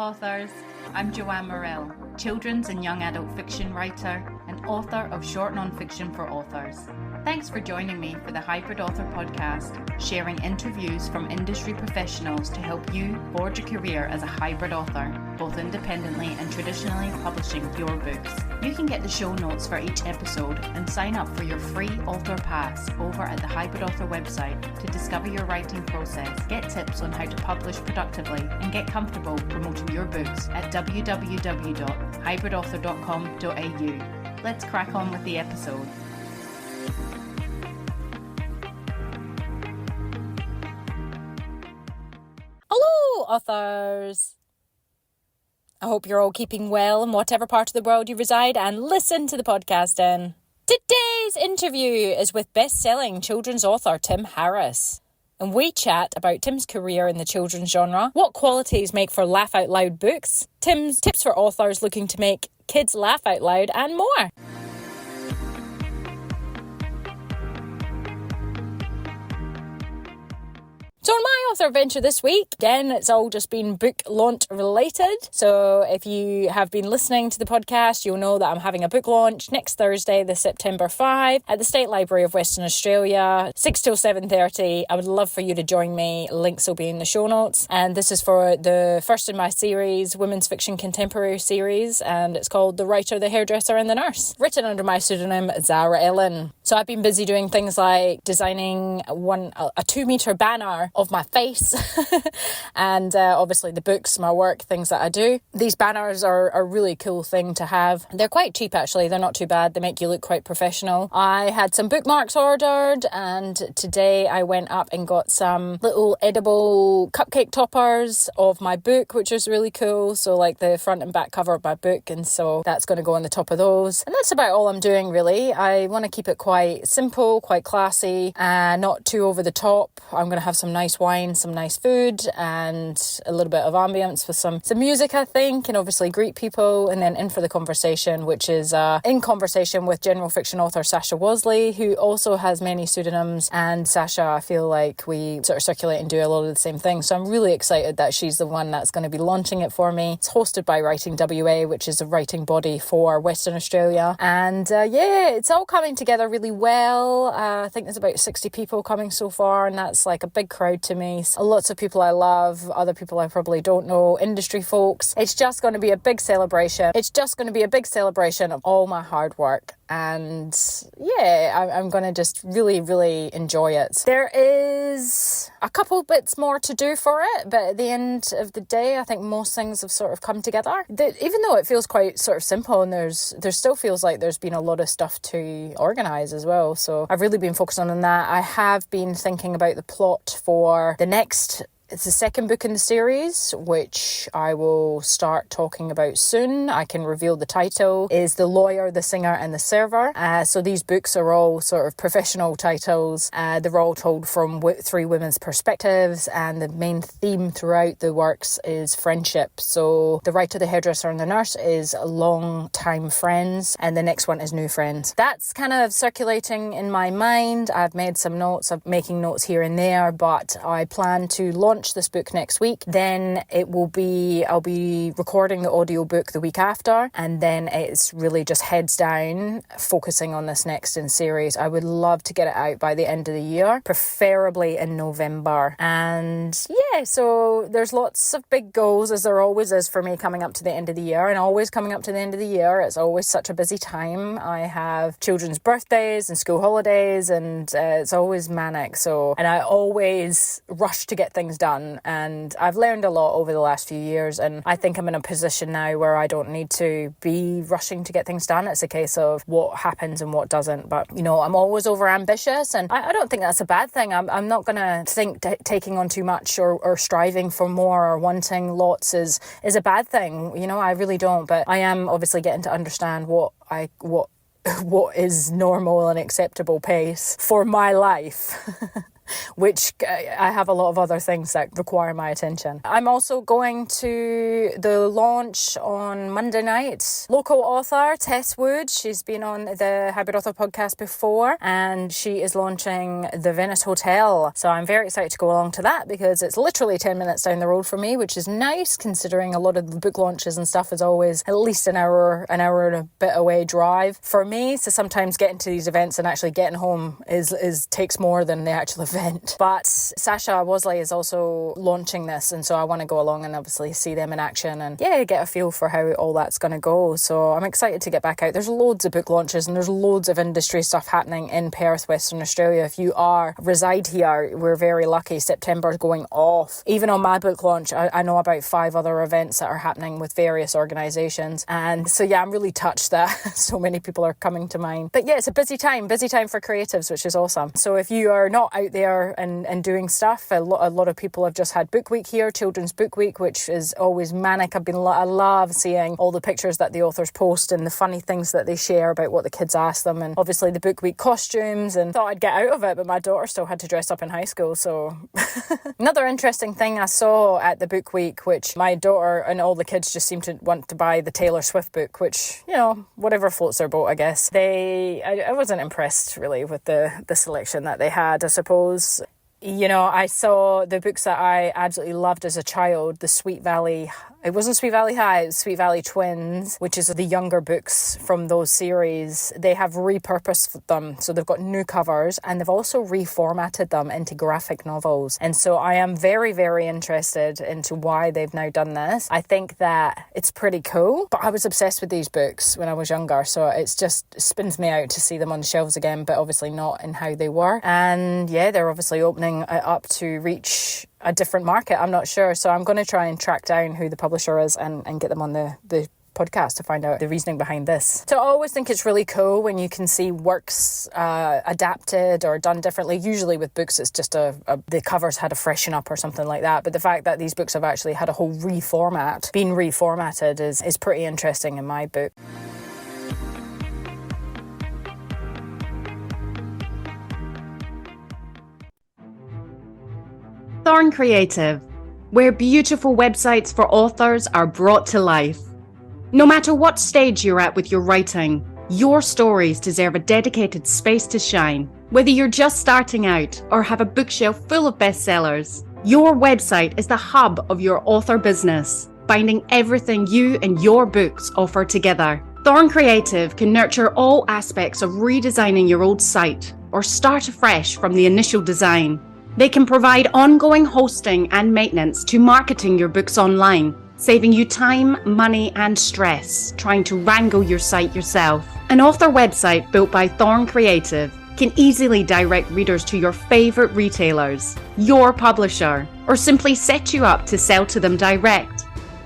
authors, I'm Joanne Morrell, children's and young adult fiction writer and author of short non-fiction for authors. Thanks for joining me for the Hybrid Author podcast, sharing interviews from industry professionals to help you forge a career as a hybrid author, both independently and traditionally publishing your books. You can get the show notes for each episode and sign up for your free author pass over at the Hybrid Author website to discover your writing process, get tips on how to publish productively, and get comfortable promoting your books at www.hybridauthor.com.au. Let's crack on with the episode. Hello, authors! I hope you're all keeping well in whatever part of the world you reside and listen to the podcast in. Today's interview is with best-selling children's author Tim Harris. And we chat about Tim's career in the children's genre, what qualities make for laugh-out-loud books, Tim's tips for authors looking to make kids laugh out loud, and more. So on my author adventure this week, again, it's all just been book launch related. So if you have been listening to the podcast, you'll know that I'm having a book launch next Thursday, the September 5, at the State Library of Western Australia, 6 till 7:30. I would love for you to join me. Links will be in the show notes. And this is for the first in my series, Women's Fiction Contemporary series, and it's called The Writer, the Hairdresser and the Nurse, written under my pseudonym Zara Ellen. So I've been busy doing things like designing a 2-metre banner of my face and obviously the books, my work, things that I do. These banners are a really cool thing to have. They're quite cheap actually, they're not too bad, they make you look quite professional. I had some bookmarks ordered and today I went up and got some little edible cupcake toppers of my book, which is really cool. So like the front and back cover of my book, and so that's going to go on the top of those. And that's about all I'm doing really. I want to keep it quite simple, quite classy, and not too over the top. I'm going to have some nice wine, some nice food, and a little bit of ambience with some music, I think, and obviously greet people, and then in for the conversation, which is in conversation with general fiction author Sasha Wasley, who also has many pseudonyms, and Sasha, I feel like we sort of circulate and do a lot of the same things, so I'm really excited that she's the one that's going to be launching it for me. It's hosted by Writing WA, which is a writing body for Western Australia, and it's all coming together really well. I think there's about 60 people coming so far, and that's like a big crowd to me. Lots of people I love, other people I probably don't know, industry folks. It's just going to be a big celebration. It's just going to be a big celebration of all my hard work. And I'm going to just really, really enjoy it. There is a couple bits more to do for it, but at the end of the day, I think most things have sort of come together. Even though it feels quite sort of simple, and there still feels like there's been a lot of stuff to organise as well. So I've really been focused on that. I have been thinking about the plot for the next. It's the second book in the series, which I will start talking about soon. I can reveal the title is The Lawyer, the Singer and the Server. So these books are all sort of professional titles. They're all told from 3 women's perspectives, and the main theme throughout the works is friendship. So The Writer, the Hairdresser and the Nurse is long-time friends, and the next one is new friends. That's kind of circulating in my mind. I've made some notes. I'm making notes here and there, but I plan to launch this book next week. Then I'll be recording the audiobook the week after, and then it's really just heads down focusing on this next in series. I would love to get it out by the end of the year, preferably in November. And so there's lots of big goals, as there always is for me coming up to the end of the year, and always coming up to the end of the year, it's always such a busy time. I have children's birthdays and school holidays, and it's always manic. And I always rush to get things done. And I've learned a lot over the last few years, and I think I'm in a position now where I don't need to be rushing to get things done. It's a case of what happens and what doesn't. But I'm always over ambitious, and I don't think that's a bad thing. I'm not going to think taking on too much or striving for more or wanting lots is a bad thing. I really don't. But I am obviously getting to understand what is normal and acceptable pace for my life. which I have a lot of other things that require my attention. I'm also going to the launch on Monday night. Local author Tess Wood, she's been on the Hybrid Author podcast before, and she is launching the Venice Hotel. So I'm very excited to go along to that because it's literally 10 minutes down the road for me, which is nice considering a lot of the book launches and stuff is always at least an hour and a bit away drive for me. So sometimes getting to these events and actually getting home is takes more than the actual event. But Sasha Wasley is also launching this, and so I want to go along and obviously see them in action and get a feel for how all that's going to go. So I'm excited to get back out. There's loads of book launches and there's loads of industry stuff happening in Perth, Western Australia. If you reside here, we're very lucky. September's going off. Even on my book launch, I know about 5 other events that are happening with various organisations. And so I'm really touched that so many people are coming to mine. But it's a busy time for creatives, which is awesome. So if you are not out there and doing stuff, a lot of people have just had Book Week here, Children's Book Week, which is always manic. I love seeing all the pictures that the authors post and the funny things that they share about what the kids ask them, and obviously the Book Week costumes, and thought I'd get out of it, but my daughter still had to dress up in high school. So another interesting thing I saw at the Book Week, which my daughter and all the kids just seem to want to buy the Taylor Swift book, which, whatever floats their boat, I guess. I wasn't impressed really with the selection that they had, I suppose. I saw the books that I absolutely loved as a child, the Sweet Valley. It wasn't Sweet Valley High, it was Sweet Valley Twins, which is the younger books from those series. They have repurposed them, so they've got new covers, and they've also reformatted them into graphic novels. And so I am very, very interested into why they've now done this. I think that it's pretty cool, but I was obsessed with these books when I was younger, so it just spins me out to see them on the shelves again, but obviously not in how they were. And they're obviously opening it up to reach a different market. I'm not sure, so I'm going to try and track down who the publisher is and get them on the podcast to find out the reasoning behind this. So I always think it's really cool when you can see works adapted or done differently. Usually with books it's just the covers had a freshen up or something like that, but the fact that these books have actually had a whole been reformatted is pretty interesting in my book. Thorn Creative, where beautiful websites for authors are brought to life. No matter what stage you're at with your writing, your stories deserve a dedicated space to shine. Whether you're just starting out or have a bookshelf full of bestsellers, your website is the hub of your author business, binding everything you and your books offer together. Thorn Creative can nurture all aspects of redesigning your old site or start afresh from the initial design. They can provide ongoing hosting and maintenance to marketing your books online, saving you time, money, and stress trying to wrangle your site yourself. An author website built by Thorn Creative can easily direct readers to your favorite retailers, your publisher, or simply set you up to sell to them direct.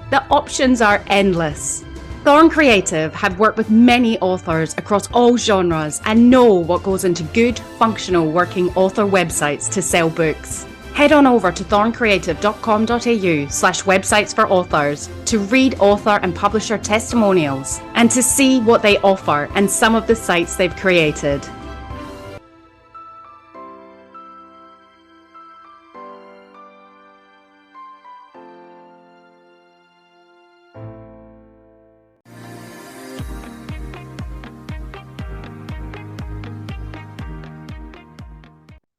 The options are endless. Thorn Creative have worked with many authors across all genres and know what goes into good, functional working author websites to sell books. Head on over to thorncreative.com.au/websites for authors to read author and publisher testimonials and to see what they offer and some of the sites they've created.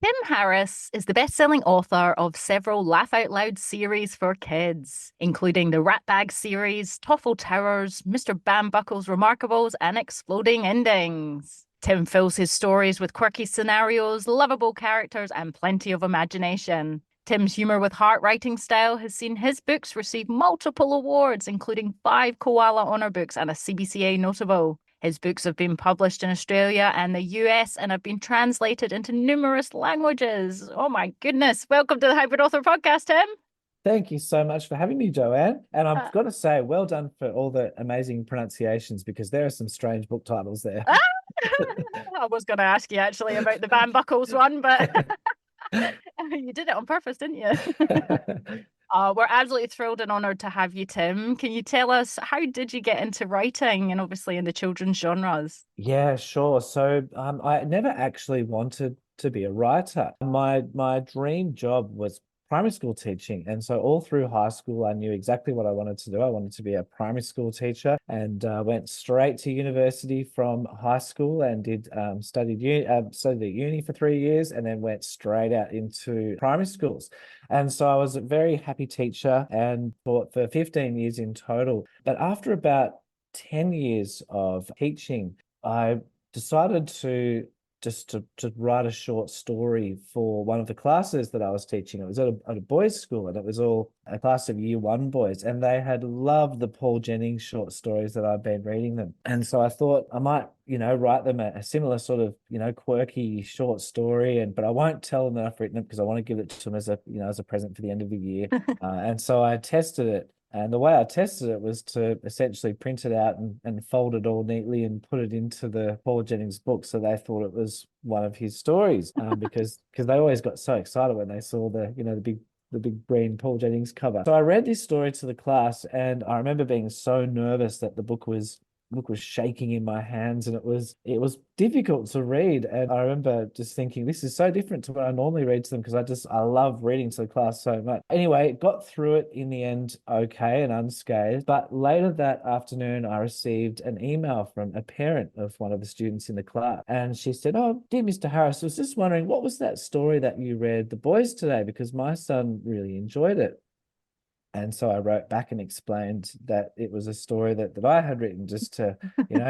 Tim Harris is the best-selling author of several Laugh Out Loud series for kids, including the Ratbags series, Toffle Towers, Mr. Bambuckle's Remarkables, and Exploding Endings. Tim fills his stories with quirky scenarios, lovable characters, and plenty of imagination. Tim's humour with heart writing style has seen his books receive multiple awards, including 5 KOALA Honour Books and a CBCA Notable. His books have been published in Australia and the US and have been translated into numerous languages. Oh my goodness. Welcome to the Hybrid Author Podcast, Tim. Thank you so much for having me, Joanne. And I've got to say, well done for all the amazing pronunciations, because there are some strange book titles there. I was going to ask you actually about the Bambuckles one, but you did it on purpose, didn't you? We're absolutely thrilled and honoured to have you, Tim. Can you tell us, how did you get into writing and obviously in the children's genres? Yeah, sure. So I never actually wanted to be a writer. My dream job was primary school teaching. And so all through high school, I knew exactly what I wanted to do. I wanted to be a primary school teacher, and went straight to university from high school and did studied at uni for 3 years, and then went straight out into primary schools. And so I was a very happy teacher, and for 15 years in total. But after about 10 years of teaching, I decided to write a short story for one of the classes that I was teaching. It was at a boys' school, and it was all a class of year one boys, and they had loved the Paul Jennings short stories that I've been reading them. And so I thought I might, write them a similar sort of, quirky short story, but I won't tell them that I've written it because I want to give it to them as a present for the end of the year. And so I tested it. And the way I tested it was to essentially print it out and fold it all neatly and put it into the Paul Jennings book. So they thought it was one of his stories, because they always got so excited when they saw the big green Paul Jennings cover. So I read this story to the class, and I remember being so nervous that the book was shaking in my hands, and it was difficult to read. And I remember just thinking, this is so different to what I normally read to them, because I love reading to the class so much. Anyway, got through it in the end okay and unscathed. But later that afternoon, I received an email from a parent of one of the students in the class, and she said, "Oh, dear Mr. Harris, I was just wondering, what was that story that you read the boys today? Because my son really enjoyed it." And so I wrote back and explained that it was a story that I had written just to,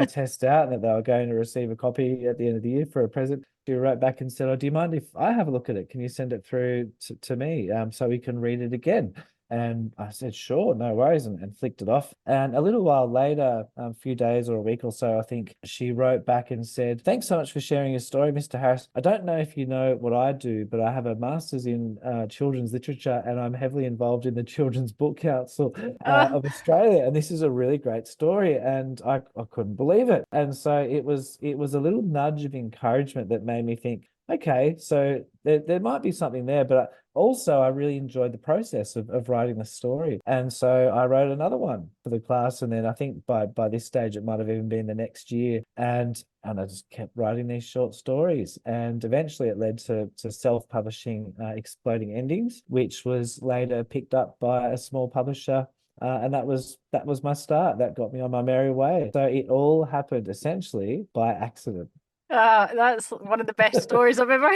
test out, and that they were going to receive a copy at the end of the year for a present. She wrote back and said, "Oh, do you mind if I have a look at it? Can you send it through to me so we can read it again?" And I said, "Sure, no worries," and flicked it off. And a little while later, a few days or a week or so, I think, she wrote back and said, "Thanks so much for sharing your story, Mr. Harris. I don't know if you know what I do, but I have a master's in children's literature, and I'm heavily involved in the Children's Book Council of Australia. And this is a really great story." And I couldn't believe it. And so it was a little nudge of encouragement that made me think, okay, so there might be something there. But also, I really enjoyed the process of writing the story. And so I wrote another one for the class. And then I think by this stage, it might have even been the next year. And I just kept writing these short stories. And eventually it led to self-publishing Exploding Endings, which was later picked up by a small publisher. And that was my start. That got me on my merry way. So it all happened essentially by accident. That's one of the best stories I've ever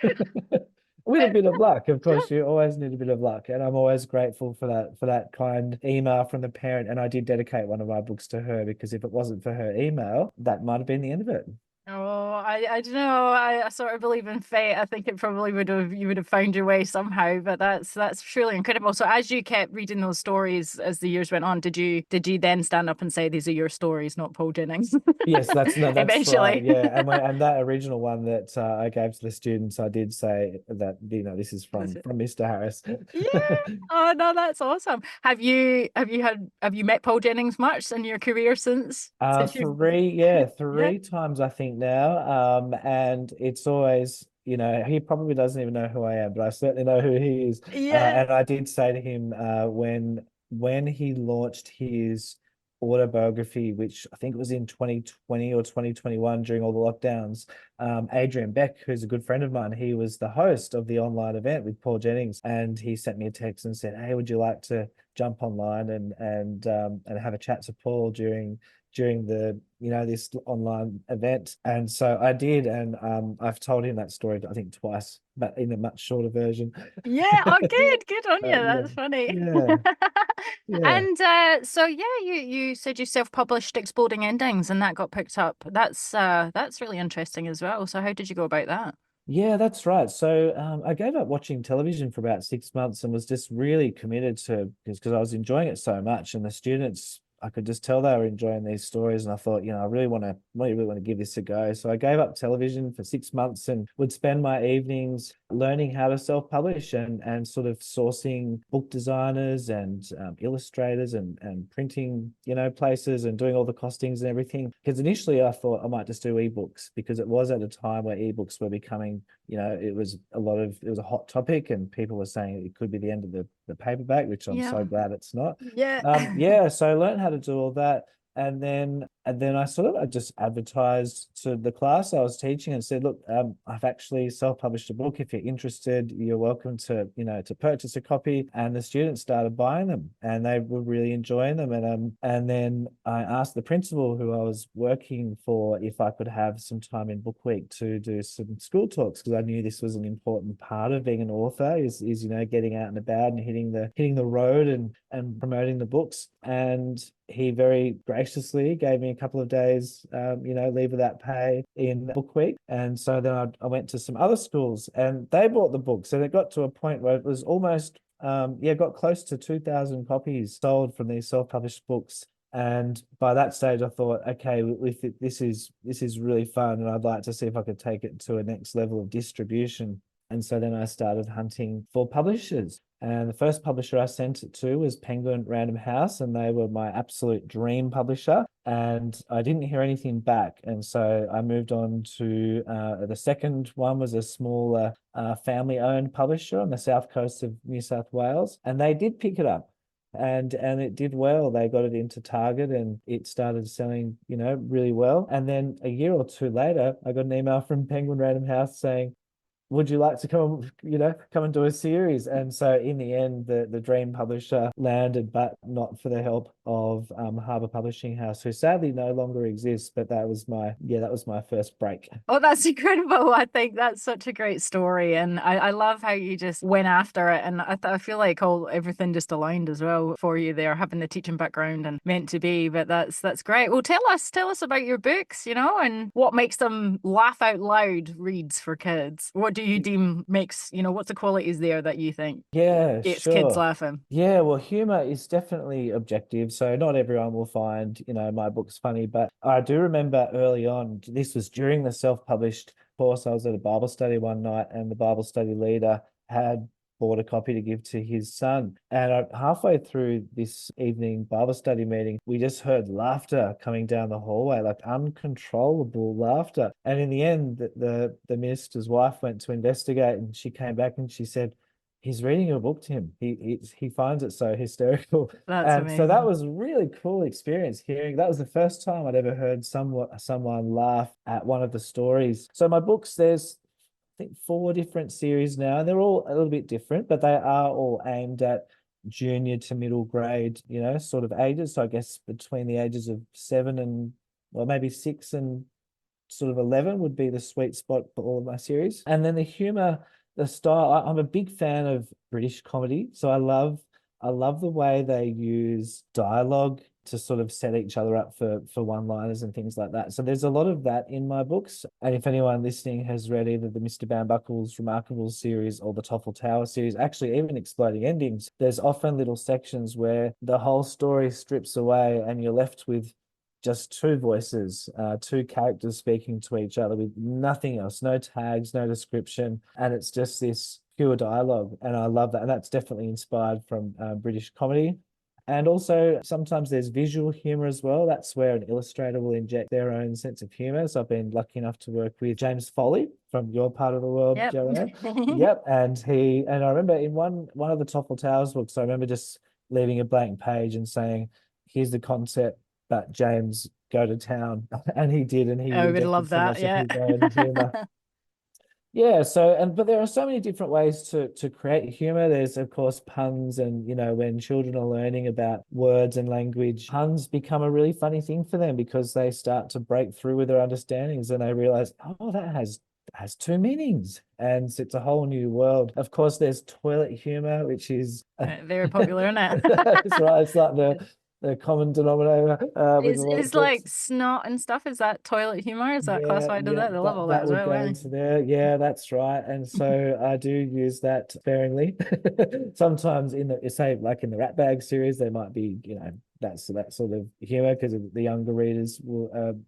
heard. With a bit of luck, of course. You always need a bit of luck, and I'm always grateful for that kind email from the parent. And I did dedicate one of my books to her, because if it wasn't for her email, that might have been the end of it. Oh, I don't know. I sort of believe in fate. I think it probably you would have found your way somehow, but that's truly incredible. So as you kept reading those stories as the years went on, did you then stand up and say, "These are your stories, not Paul Jennings"? Yes, that's Eventually. right. Yeah, and that original one that I gave to the students, I did say that this is from Mr. Harris. Yeah. Oh no, that's awesome. Have you met Paul Jennings much in your career since Three times I think now. And it's always, he probably doesn't even know who I am, but I certainly know who he is. Yeah. And I did say to him when he launched his autobiography, which I think was in 2020 or 2021 during all the lockdowns, Adrian Beck, who's a good friend of mine, he was the host of the online event with Paul Jennings, and he sent me a text and said, "Hey, would you like to jump online and have a chat to Paul during the this online event?" And so I did, and I've told him that story I think twice, but in a much shorter version. Yeah. Oh, good on you. That's funny. Yeah. And so you said you self-published Exploding Endings, and that got picked up. That's really interesting as well. So how did you go about that? Yeah, that's right. So I gave up watching television for about 6 months and was just really committed to, because I was enjoying it so much, and the students, I could just tell they were enjoying these stories, and I thought, I really want to give this a go. So I gave up television for 6 months and would spend my evenings learning how to self-publish and sort of sourcing book designers and illustrators and printing, places, and doing all the costings and everything. Because initially I thought I might just do ebooks, because it was at a time where ebooks were becoming, it was a hot topic, and people were saying it could be the end of the paperback, which I'm so glad it's not. Yeah. So I learned how to do all that. And then And then I just advertised to the class I was teaching and said, look, I've actually self-published a book. If you're interested, you're welcome to, to purchase a copy. And the students started buying them and they were really enjoying them. And then I asked the principal who I was working for if I could have some time in book week to do some school talks, because I knew this was an important part of being an author is getting out and about and hitting the road and promoting the books. And he very graciously gave me a couple of days, leave without pay in book week. And so then I went to some other schools and they bought the books. And it got to a point where it was almost, got close to 2,000 copies sold from these self-published books. And by that stage, I thought, okay, this is really fun, and I'd like to see if I could take it to a next level of distribution. And so then I started hunting for publishers. And the first publisher I sent it to was Penguin Random House, and they were my absolute dream publisher. And I didn't hear anything back. And so I moved on to the second one was a smaller family-owned publisher on the south coast of New South Wales. And they did pick it up. And it did well. They got it into Target and it started selling, really well. And then a year or two later, I got an email from Penguin Random House saying, would you like to come and do a series? And so in the end, the dream publisher landed, but not for the help of Harbour Publishing House, who sadly no longer exists. But that was my first break. Oh, that's incredible. I think that's such a great story. And I love how you just went after it. And I feel like everything just aligned as well for you there, having the teaching background and meant to be. But that's great. Well, tell us about your books, and what makes them laugh out loud reads for kids. What do you deem makes, what's the qualities there that you think gets kids laughing? Yeah, well, humor is definitely objective. So not everyone will find, my books funny. But I do remember early on, this was during the self-published course, I was at a Bible study one night and the Bible study leader had bought a copy to give to his son. And halfway through this evening Bible study meeting, we just heard laughter coming down the hallway, like uncontrollable laughter. And in the end, the minister's wife went to investigate and she came back and she said, he's reading your book to him. He finds it so hysterical. That's amazing. So that was a really cool experience hearing. That was the first time I'd ever heard someone laugh at one of the stories. So my books, there's I think 4 different series now, and they're all a little bit different, but they are all aimed at junior to middle grade, sort of ages. So I guess between the ages of 7 and, well, maybe 6 and sort of 11 would be the sweet spot for all of my series. And then the humor, the style, I'm a big fan of British comedy. So I love the way they use dialogue to sort of set each other up for one-liners and things like that. So there's a lot of that in my books. And if anyone listening has read either the Mr. Bambuckle's Remarkable series or the Toffle Towers series, actually even Exploding Endings, there's often little sections where the whole story strips away and you're left with just 2 voices, 2 characters speaking to each other with nothing else, no tags, no description. And it's just this pure dialogue. And I love that. And that's definitely inspired from British comedy. And also sometimes there's visual humor as well. That's where an illustrator will inject their own sense of humor. So I've been lucky enough to work with James Foley from your part of the world, Yep. Joanne. Yep. And I remember in one of the Toffle Towers books, I remember just leaving a blank page and saying, here's the concept, but James, go to town. And he did, and he would love that. Yeah. Yeah, but there are so many different ways to create humor. There's of course puns, and when children are learning about words and language, puns become a really funny thing for them because they start to break through with their understandings and they realize, oh, that has 2 meanings, and it's a whole new world. Of course, there's toilet humor, which is very popular, isn't it? That's right. It's like the common denominator. Is like snot and stuff. Is that toilet humor? Is that classified as that? They love all that as well. Go into there. Yeah, that's right. And so I do use that sparingly. Sometimes in the Ratbags series, there might be, that's that sort of humor because the younger readers will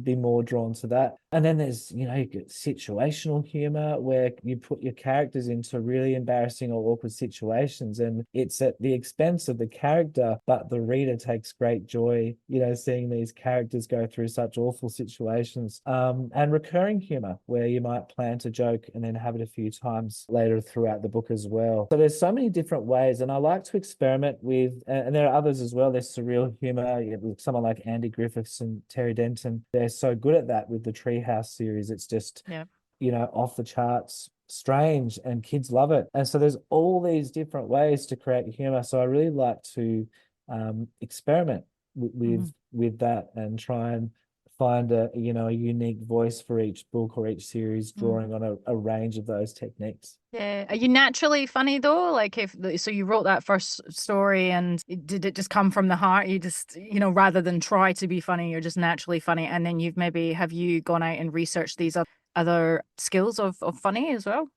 be more drawn to that. And then there's, you get situational humor where you put your characters into really embarrassing or awkward situations, and it's at the expense of the character, but the reader takes great joy, seeing these characters go through such awful situations. And recurring humor where you might plant a joke and then have it a few times later throughout the book as well. So there's so many different ways, and I like to experiment with, and there are others as well. There's surreal humor. Someone like Andy Griffiths and Terry Denton, they're so good at that with the Treehouse series. It's just, off the charts, strange, and kids love it. And so there's all these different ways to create humor. So I really like to experiment with that and try and find a unique voice for each book or each series, drawing on a range of those techniques. Yeah. Are you naturally funny though? Like so you wrote that first story and did it just come from the heart? You just, rather than try to be funny, you're just naturally funny. And then have you gone out and researched these other skills of funny as well?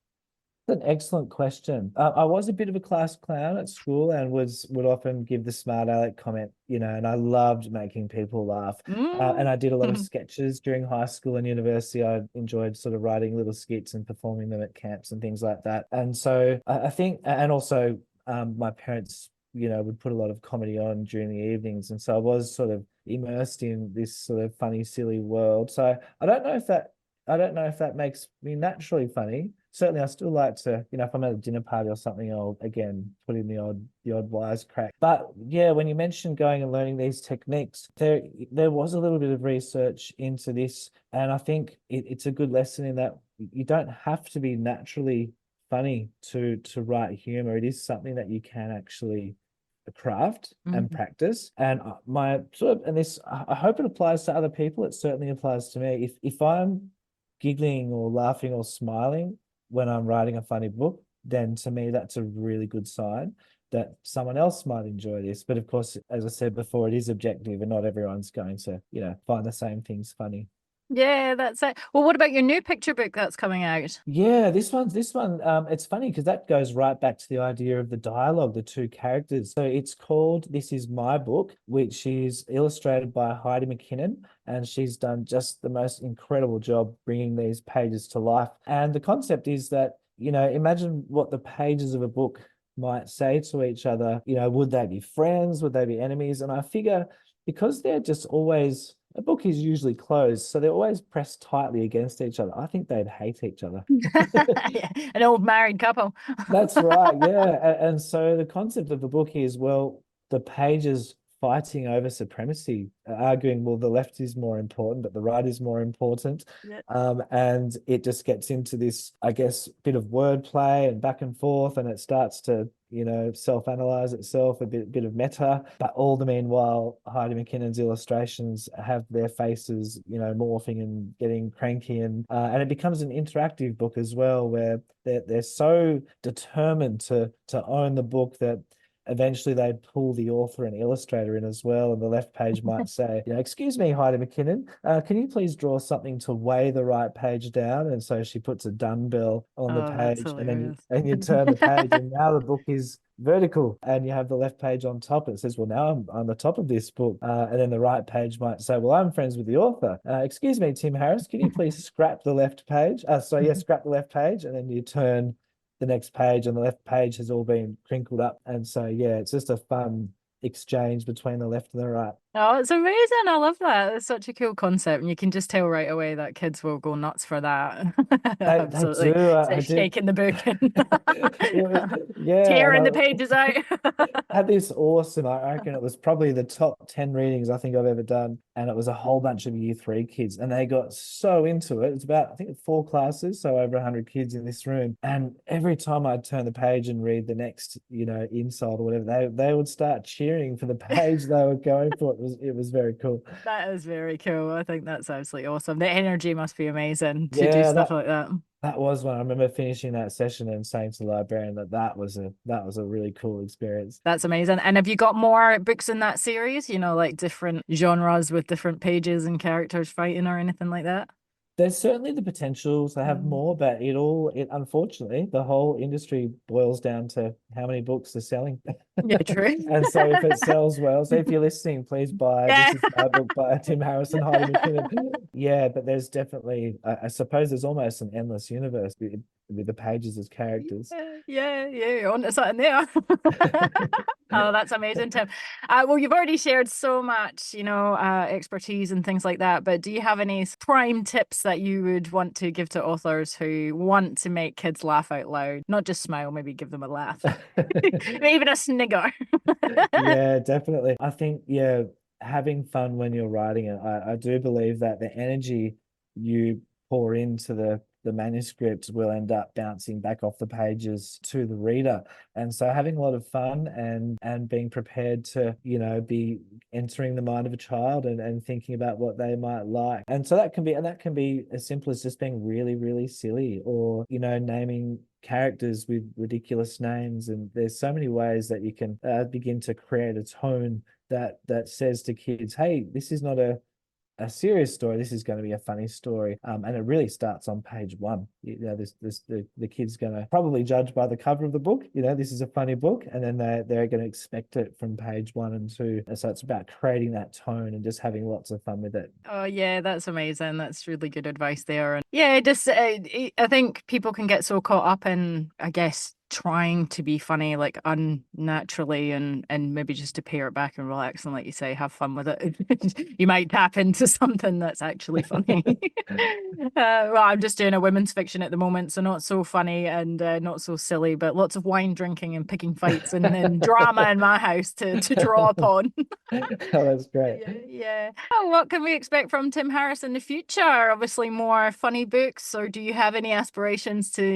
That's an excellent question. I was a bit of a class clown at school and would often give the smart aleck comment, and I loved making people laugh. And I did a lot of sketches during high school and university. I enjoyed sort of writing little skits and performing them at camps and things like that. And so I think, and also my parents, would put a lot of comedy on during the evenings. And so I was sort of immersed in this sort of funny, silly world. So I don't know if that makes me naturally funny. Certainly, I still like to, if I'm at a dinner party or something, I'll again put in the odd wisecrack. But yeah, when you mentioned going and learning these techniques, there was a little bit of research into this, and I think it's a good lesson in that you don't have to be naturally funny to write humor. It is something that you can actually craft and practice. And I hope it applies to other people. It certainly applies to me. If I'm giggling or laughing or smiling when I'm writing a funny book, then to me that's a really good sign that someone else might enjoy this. But of course, as I said before, it is objective and not everyone's going to, find the same things funny. Yeah, that's it. Well, what about your new picture book that's coming out? Yeah, this one, it's funny because that goes right back to the idea of the dialogue, the two characters. So it's called This Is My Book, which is illustrated by Heidi McKinnon, and she's done just the most incredible job bringing these pages to life. And the concept is that, imagine what the pages of a book might say to each other. Would they be friends? Would they be enemies? And I figure because they're just always, a book is usually closed, so they're always pressed tightly against each other. I think they'd hate each other. Yeah, an old married couple. That's right, yeah. And so the concept of the book is, well, the pages fighting over supremacy, arguing, well, the left is more important, but the right is more important. Yeah. And it just gets into this, I guess, bit of wordplay and back and forth, and it starts to, self-analyze itself, a bit of meta. But all the meanwhile, Heidi McKinnon's illustrations have their faces, morphing and getting cranky, and it becomes an interactive book as well, where they're so determined to own the book that eventually they'd pull the author and illustrator in as well. And the left page might say, excuse me, Heidi McKinnon, can you please draw something to weigh the right page down? And so she puts a dumbbell on the page, and then you turn the page, and now the book is vertical, and you have the left page on top. It says, well, now I'm on the top of this book. And then the right page might say, well, I'm friends with the author. Excuse me, Tim Harris, can you please scrap the left page? Scrap the left page, and then you turn the next page, and the left page has all been crinkled up. And so, yeah, it's just a fun exchange between the left and the right. Oh, it's amazing. I love that. It's such a cool concept. And you can just tell right away that kids will go nuts for that. Absolutely. They do. So shaking the book and yeah, tearing the pages out. Had this awesome, I reckon it was probably the top 10 readings I think I've ever done. And it was a whole bunch of year 3 kids, and they got so into it. It's about, I think, 4 classes, so over 100 kids in this room. And every time I'd turn the page and read the next, insult or whatever, they would start cheering for the page they were going for. It was very cool. That is very cool. I think that's absolutely awesome. The energy must be amazing to do stuff like that. That was when I remember finishing that session and saying to the librarian that was a really cool experience. That's amazing. And have you got more books in that series? Like different genres with different pages and characters fighting or anything like that? There's certainly the potential to have more, but it unfortunately, the whole industry boils down to how many books are selling. Yeah, true. And so if it sells well, so if you're listening, please buy Yeah. This Is My Book by Tim Harris and Heidi McKinnon. Yeah, but there's definitely, I suppose there's almost an endless universe with the pages as characters. Yeah, you're onto something there. Oh, that's amazing, Tim. Well, you've already shared so much, expertise and things like that, but do you have any prime tips that you would want to give to authors who want to make kids laugh out loud? Not just smile, maybe give them a laugh. Even a snigger. Yeah, definitely. I think, yeah, having fun when you're writing it, I do believe that the energy you pour into the manuscript will end up bouncing back off the pages to the reader. And so having a lot of fun and being prepared to, be entering the mind of a child and thinking about what they might like. And so that can be as simple as just being really, really silly, or, naming characters with ridiculous names. And there's so many ways that you can begin to create a tone that says to kids, hey, this is not a serious story. This is going to be a funny story. And it really starts on page one. The kid's going to probably judge by the cover of the book. This is a funny book, and then they're going to expect it from page 1 and 2. And so it's about creating that tone and just having lots of fun with it. Oh yeah, that's amazing. That's really good advice there. And yeah, just I think people can get so caught up in, I guess, trying to be funny like unnaturally, and maybe just to pare it back and relax and, like you say, have fun with it. You might tap into something that's actually funny. Well, I'm just doing a women's fiction at the moment, so not so funny and not so silly, but lots of wine drinking and picking fights and drama in my house to draw upon. Oh, that's great. Yeah. Oh, what can we expect from Tim Harris in the future? Obviously more funny books, or do you have any aspirations to,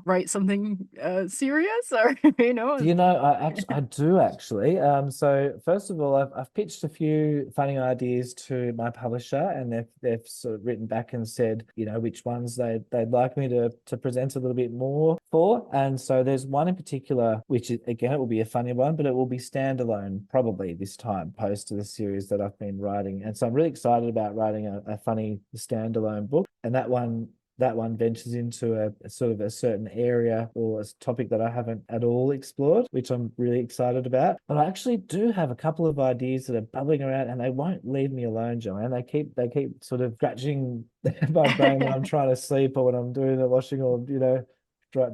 write something serious, or who knows? I do actually. So first of all, I've pitched a few funny ideas to my publisher, and they've sort of written back and said, which ones they'd like me to present a little bit more for. And so there's one in particular, which is, again, it will be a funny one, but it will be standalone probably this time, opposed to the series that I've been writing. And so I'm really excited about writing a funny standalone book. And that one ventures into a sort of a certain area or a topic that I haven't at all explored, which I'm really excited about. But I actually do have a couple of ideas that are bubbling around, and they won't leave me alone, Joanne. They keep sort of scratching my brain when I'm trying to sleep, or when I'm doing the washing, or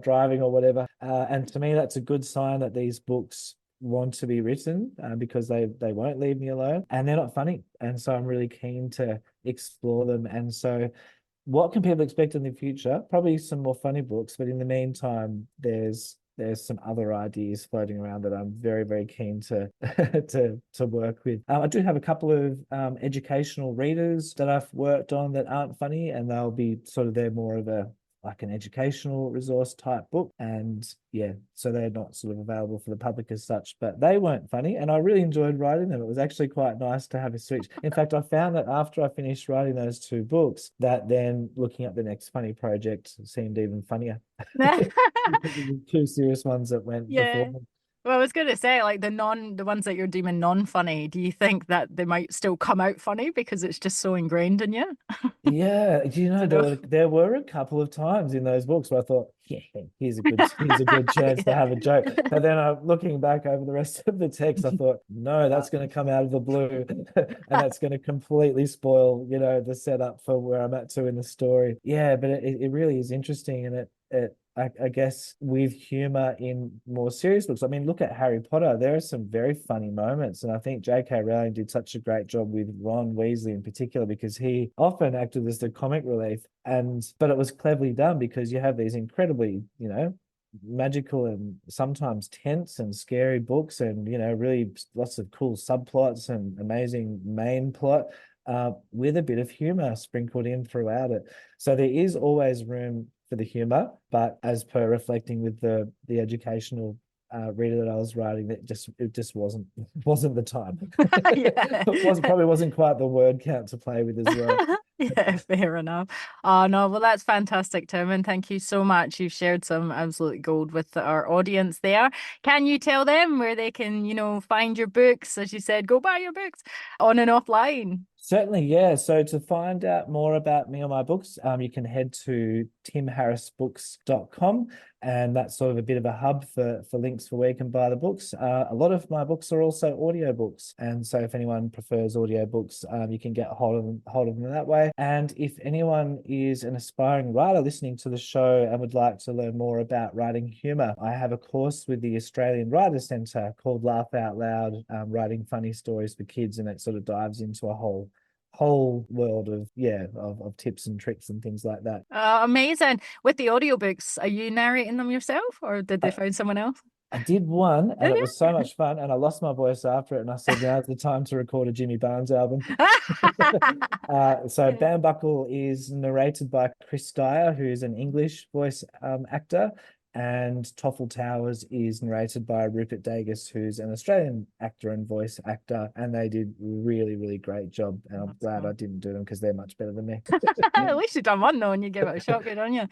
driving or whatever. And to me, that's a good sign that these books want to be written, because they won't leave me alone, and they're not funny. And so I'm really keen to explore them. And so what can people expect in the future? Probably some more funny books, but in the meantime, there's some other ideas floating around that I'm very, very keen to to work with. I do have a couple of educational readers that I've worked on that aren't funny, and they'll be they're more of like an educational resource type book. And yeah, so they're not sort of available for the public as such, but they weren't funny, and I really enjoyed writing them. It was actually quite nice to have a switch. In fact, I found that after I finished writing those 2 books, that then looking at the next funny project seemed even funnier. The 2 serious ones that went before. Well, I was going to say, like the ones that you're deeming non-funny, do you think that they might still come out funny because it's just so ingrained in you? Yeah, there were a couple of times in those books where I thought, yeah, here's a good chance to have a joke. But then looking back over the rest of the text, I thought, no, that's going to come out of the blue, and that's going to completely spoil, the setup for where I'm at to in the story. Yeah, but it really is interesting, and I guess with humor in more serious books. I mean, look at Harry Potter. There are some very funny moments, and I think J.K. Rowling did such a great job with Ron Weasley in particular, because he often acted as the comic relief, but it was cleverly done, because you have these incredibly, magical and sometimes tense and scary books, and really lots of cool subplots and amazing main plot, with a bit of humor sprinkled in throughout it. So there is always room for the humor, but as per reflecting with the educational reader that I was writing, it just wasn't the time. It probably wasn't quite the word count to play with as well. Yeah, fair enough. Oh no, well, that's fantastic, Tim, and thank you so much. You've shared some absolute gold with our audience there. Can you tell them where they can, find your books? As you said, go buy your books on and offline. Certainly, yeah. So to find out more about me or my books, you can head to timharrisbooks.com, and that's sort of a bit of a hub for links for where you can buy the books. A lot of my books are also audiobooks, and so if anyone prefers audiobooks, you can get hold of them that way. And if anyone is an aspiring writer listening to the show and would like to learn more about writing humour, I have a course with the Australian Writers Centre called Laugh Out Loud, writing funny stories for kids, and it sort of dives into a whole world of tips and tricks and things like that. Amazing. With the audiobooks, are you narrating them yourself or did they find someone else? I did one, and Did it you? was so much fun, and I lost my voice after it, and I said, now's the time to record a Jimmy Barnes album. So Yeah. Bambuckle is narrated by Chris Dyer, who is an English voice actor, and Toffle Towers is narrated by Rupert Dagus, who's an Australian actor and voice actor, and they did really, really great job. And I'm glad I didn't do them because they're much better than me. At least you've done one though, and you give it a shot. Good on you.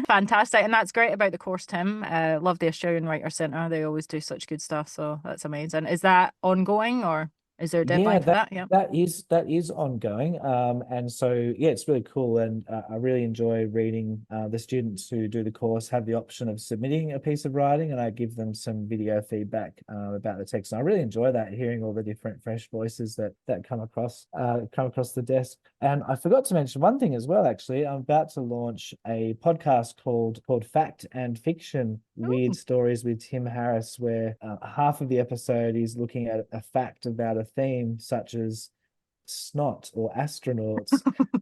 Fantastic, and that's great about the course, Tim. Love the Australian Writer Centre. They always do such good stuff, so that's amazing. Is that ongoing, or is there a deadline for that? Yeah, that is ongoing. And so yeah, it's really cool, and I really enjoy reading. The students who do the course have the option of submitting a piece of writing, and I give them some video feedback about the text. And I really enjoy that, hearing all the different fresh voices that come across the desk. And I forgot to mention one thing as well. Actually, I'm about to launch a podcast called Fact and Fiction: Weird Stories with Tim Harris, where half of the episode is looking at a fact about a theme, such as snot or astronauts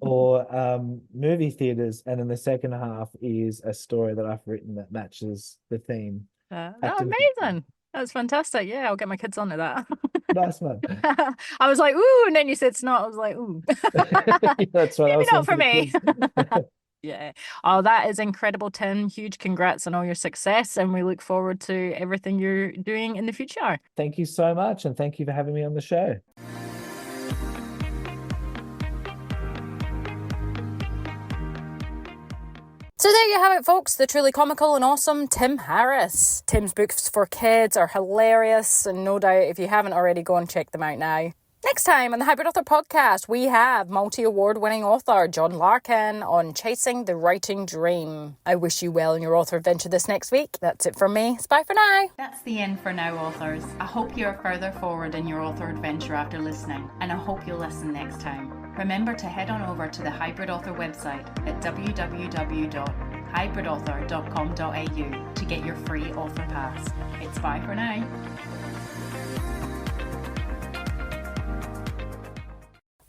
or movie theaters, and then the second half is a story that I've written that matches the theme. amazing. That's fantastic. Yeah, I'll get my kids onto that. Nice one. I was like, ooh, and then you said snot. I was like, ooh. That's right. Maybe not for me. Yeah. Oh, that is incredible, Tim. Huge congrats on all your success, and we look forward to everything you're doing in the future. Thank you so much, and thank you for having me on the show. So there you have it, folks, the truly comical and awesome Tim Harris. Tim's books for kids are hilarious, and no doubt if you haven't already, go and check them out now. Next time on the Hybrid Author Podcast, we have multi-award winning author John Larkin on chasing the writing dream. I wish you well in your author adventure this next week. That's it from me. It's bye for now. That's the end for now, authors. I hope you are further forward in your author adventure after listening, and I hope you'll listen next time. Remember to head on over to the Hybrid Author website at www.hybridauthor.com.au to get your free author pass. It's bye for now.